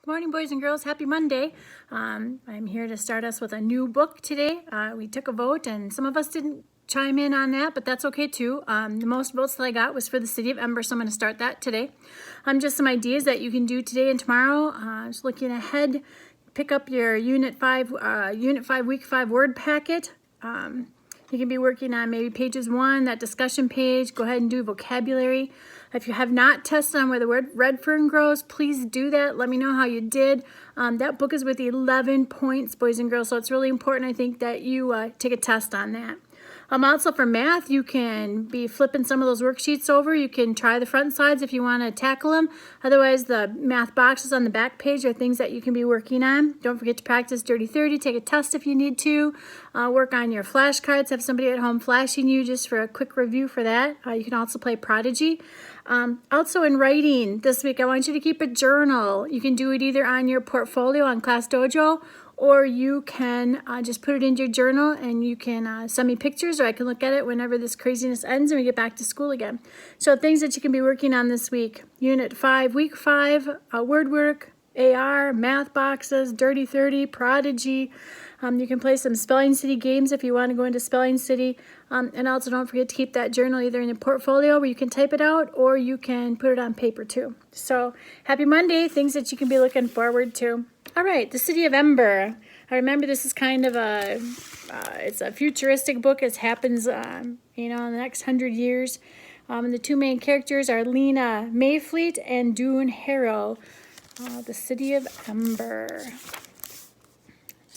Good morning, boys and girls. Happy Monday. I'm here to start us with a new book today. We took a vote, and some of us didn't chime in on that, but that's okay too. The most votes that I got was for the City of Ember, so I'm going to start that today. Just some ideas that you can do today and tomorrow. Just looking ahead, pick up your Unit 5, Week 5 word packet. You can be working on maybe pages 1, that discussion page. Go ahead and do vocabulary. If you have not tested on where the word red fern grows, please do that. Let me know how you did. That book is with 11 points, boys and girls, so it's really important, I think, that you take a test on that. Also for math, you can be flipping some of those worksheets over. You can try the front sides if you want to tackle them. Otherwise, the math boxes on the back page are things that you can be working on. Don't forget to practice Dirty 30. Take a test if you need to. Work on your flashcards. Have somebody at home flashing you just for a quick review for that. You can also play Prodigy. Also in writing this week, I want you to keep a journal. You can do it either on your portfolio on Class Dojo, or you can just put it into your journal and you can send me pictures, or I can look at it whenever this craziness ends and we get back to school again. So things that you can be working on this week: Unit 5, Week 5, word work, AR, math boxes, Dirty 30, Prodigy. You can play some Spelling City games if you want to go into Spelling City. And also don't forget to keep that journal either in a portfolio where you can type it out, or you can put it on paper too. So happy Monday, things that you can be looking forward to. All right, the City of Ember. I remember this is kind of it's a futuristic book. It happens, in the next 100 years. And the two main characters are Lina Mayfleet and Doon Harrow. The City of Ember.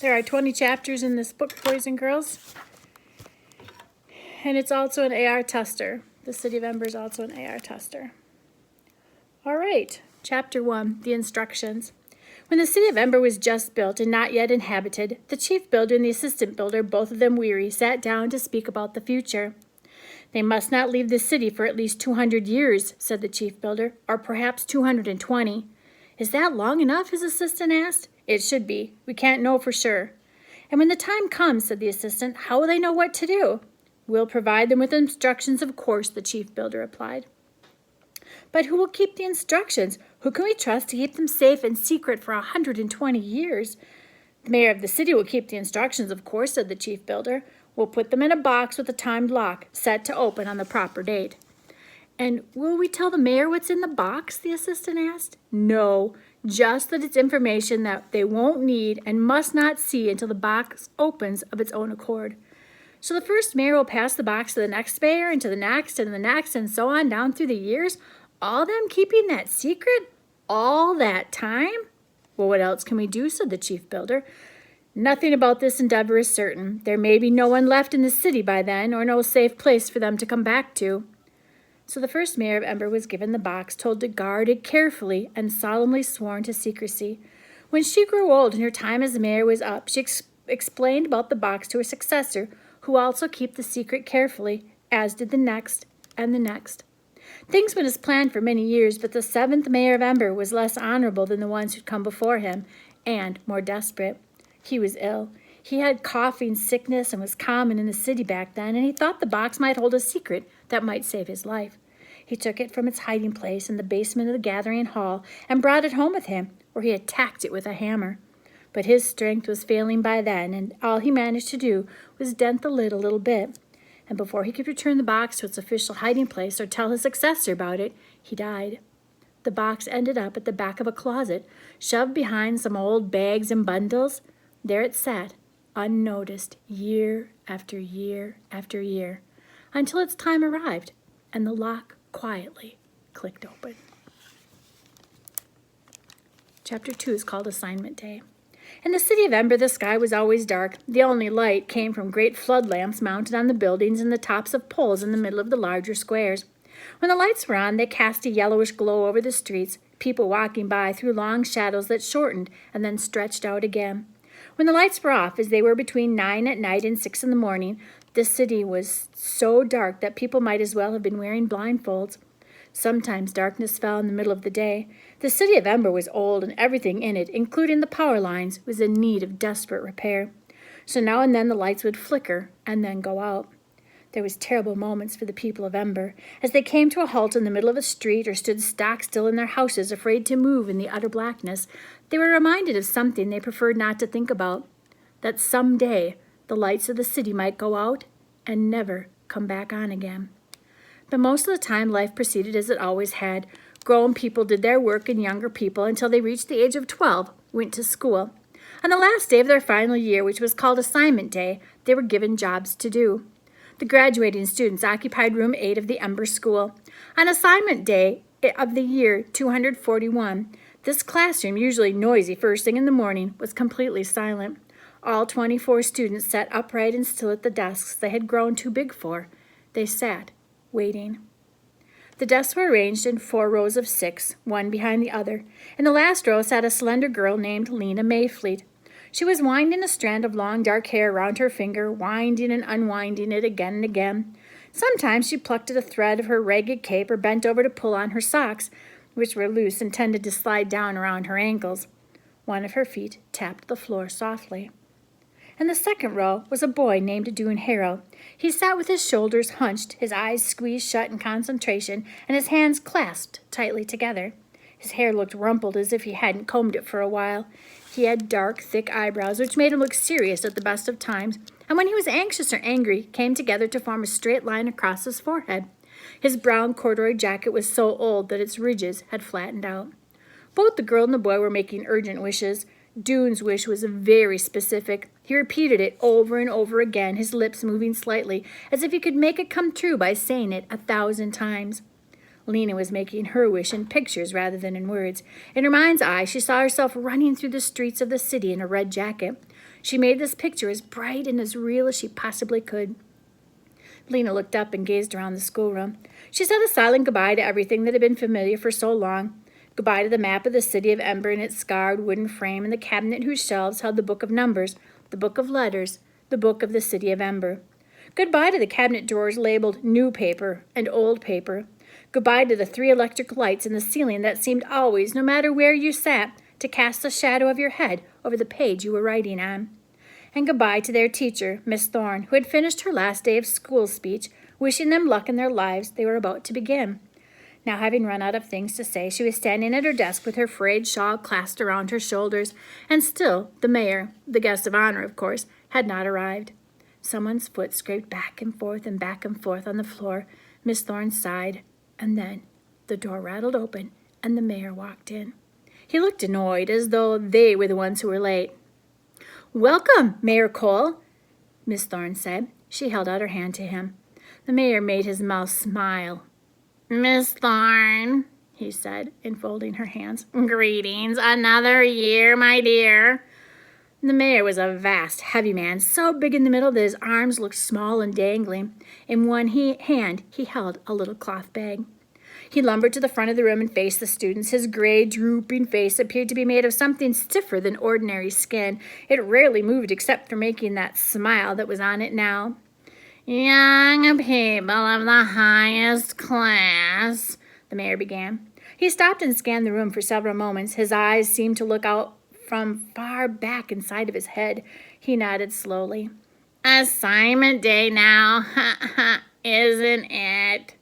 There are 20 chapters in this book, boys and girls. And it's also an AR tester. The City of Ember is also an AR tester. All right, Chapter 1, the instructions. When the City of Ember was just built and not yet inhabited, the chief builder and the assistant builder, both of them weary, sat down to speak about the future. They must not leave the city for at least 200 years, said the chief builder, or perhaps 220. Is that long enough? His assistant asked. It should be. We can't know for sure. And when the time comes, said the assistant, how will they know what to do? We'll provide them with instructions, of course, the chief builder replied. But who will keep the instructions? Who can we trust to keep them safe and secret for 120 years? The mayor of the city will keep the instructions, of course, said the chief builder. We'll put them in a box with a timed lock, set to open on the proper date. And will we tell the mayor what's in the box? The assistant asked. No, just that it's information that they won't need and must not see until the box opens of its own accord. So the first mayor will pass the box to the next mayor and to the next and the next and so on down through the years, all them keeping that secret all that time? Well, what else can we do, said the chief builder. Nothing about this endeavor is certain. There may be no one left in the city by then, or no safe place for them to come back to. So the first mayor of Ember was given the box, told to guard it carefully, and solemnly sworn to secrecy. When she grew old and her time as mayor was up, she explained about the box to her successor, who also kept the secret carefully, as did the next and the next. Things went as planned for many years, but the 7th mayor of Ember was less honorable than the ones who'd come before him, and more desperate. He was ill. He had coughing sickness and was common in the city back then, and he thought the box might hold a secret that might save his life. He took it from its hiding place in the basement of the gathering hall and brought it home with him, where he attacked it with a hammer. But his strength was failing by then, and all he managed to do was dent the lid a little bit. And before he could return the box to its official hiding place or tell his successor about it, he died. The box ended up at the back of a closet, shoved behind some old bags and bundles. There it sat, unnoticed, year after year after year, until its time arrived, and the lock quietly clicked open. Chapter 2 is called Assignment Day. In the City of Ember, the sky was always dark. The only light came from great flood lamps mounted on the buildings and the tops of poles in the middle of the larger squares. When the lights were on, they cast a yellowish glow over the streets, people walking by threw long shadows that shortened and then stretched out again. When the lights were off, as they were between 9 at night and 6 in the morning, the city was so dark that people might as well have been wearing blindfolds. Sometimes darkness fell in the middle of the day. The City of Ember was old, and everything in it, including the power lines, was in need of desperate repair. So now and then the lights would flicker and then go out. There was terrible moments for the people of Ember. As they came to a halt in the middle of a street or stood stock still in their houses, afraid to move in the utter blackness, they were reminded of something they preferred not to think about, that someday the lights of the city might go out and never come back on again. But most of the time, life proceeded as it always had. Grown people did their work, and younger people, until they reached the age of 12, went to school. On the last day of their final year, which was called Assignment Day, they were given jobs to do. The graduating students occupied room 8 of the Ember School. On Assignment Day of the year 241, this classroom, usually noisy first thing in the morning, was completely silent. All 24 students sat upright and still at the desks they had grown too big for. They sat, waiting. The desks were arranged in 4 rows of 6, one behind the other. In the last row sat a slender girl named Lina Mayfleet. She was winding a strand of long dark hair around her finger, winding and unwinding it again and again. Sometimes she plucked at a thread of her ragged cape or bent over to pull on her socks, which were loose and tended to slide down around her ankles. One of her feet tapped the floor softly. In the second row was a boy named Doon. He sat with his shoulders hunched, his eyes squeezed shut in concentration, and his hands clasped tightly together. His hair looked rumpled as if he hadn't combed it for a while. He had dark, thick eyebrows, which made him look serious at the best of times, and when he was anxious or angry, came together to form a straight line across his forehead. His brown corduroy jacket was so old that its ridges had flattened out. Both the girl and the boy were making urgent wishes. Doon's wish was very specific. He repeated it over and over again, his lips moving slightly, as if he could make it come true by saying it 1,000 times. Lina was making her wish in pictures rather than in words. In her mind's eye, she saw herself running through the streets of the city in a red jacket. She made this picture as bright and as real as she possibly could. Lina looked up and gazed around the schoolroom. She said a silent goodbye to everything that had been familiar for so long. Goodbye to the map of the city of Ember in its scarred wooden frame and the cabinet whose shelves held the book of numbers, the book of letters, the book of the city of Ember. Goodbye to the cabinet drawers labeled new paper and old paper. Goodbye to the 3 electric lights in the ceiling that seemed always, no matter where you sat, to cast the shadow of your head over the page you were writing on. And goodbye to their teacher, Miss Thorne, who had finished her last day of school speech, wishing them luck in their lives they were about to begin. Now, having run out of things to say, she was standing at her desk with her frayed shawl clasped around her shoulders, and still the mayor, the guest of honor, of course, had not arrived. Someone's foot scraped back and forth on the floor. Miss Thorne sighed, and then the door rattled open, and the mayor walked in. He looked annoyed, as though they were the ones who were late. "Welcome, Mayor Cole," Miss Thorne said. She held out her hand to him. The mayor made his mouth smile. "Miss Thorne," he said, enfolding her hands. "Greetings. Another year, my dear." The mayor was a vast, heavy man, so big in the middle that his arms looked small and dangling. In one hand, he held a little cloth bag. He lumbered to the front of the room and faced the students. His gray, drooping face appeared to be made of something stiffer than ordinary skin. It rarely moved except for making that smile that was on it now. "Young people of the highest class," the mayor began. He stopped and scanned the room for several moments. His eyes seemed to look out from far back inside of his head. He nodded slowly. "Assignment day now, isn't it?"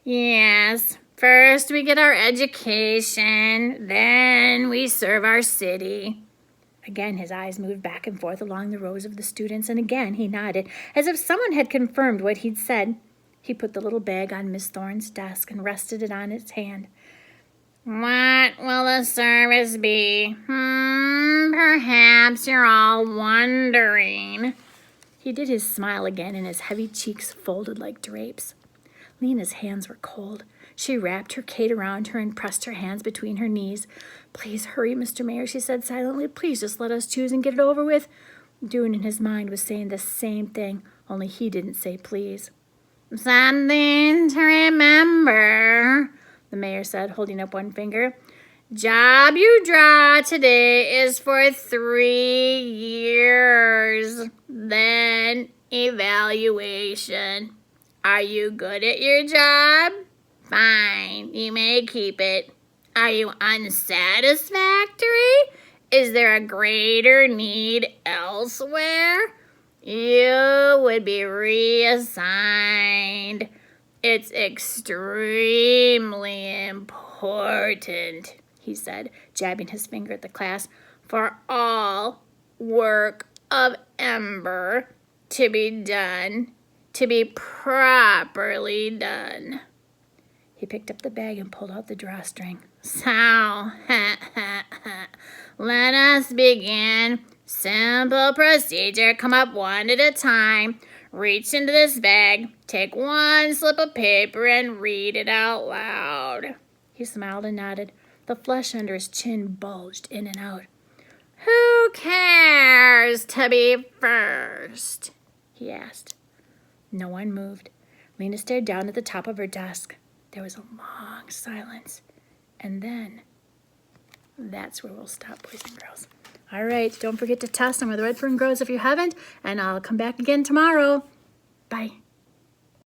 "Yes, first we get our education, then we serve our city." Again, his eyes moved back and forth along the rows of the students, and again he nodded, as if someone had confirmed what he'd said. He put the little bag on Miss Thorne's desk and rested it on its hand. "What will the service be? Perhaps you're all wondering." He did his smile again, and his heavy cheeks folded like drapes. Lina's hands were cold. She wrapped her cape around her and pressed her hands between her knees. "Please hurry, Mr. Mayor," she said silently. "Please just let us choose and get it over with." Doon in his mind was saying the same thing, only he didn't say please. "Something to remember," the mayor said, holding up one finger. "Job you draw today is for 3 years. Then evaluation. Are you good at your job? Fine, you may keep it. Are you unsatisfactory? Is there a greater need elsewhere? you would be reassigned. It's extremely important, he said, jabbing his finger at the class, for all work of Ember to be done, to be properly done. He picked up the bag and pulled out the drawstring. So, let us begin. Simple procedure. Come up one at a time. Reach into this bag. Take one slip of paper and read it out loud. He smiled and nodded. The flesh under his chin bulged in and out. Who cares to be first? He asked. No one moved. Lina stared down at the top of her desk. There was a long silence. And then, that's where we'll stop, boys and girls. All right, don't forget to test on where the red fern grows if you haven't, and I'll come back again tomorrow. Bye.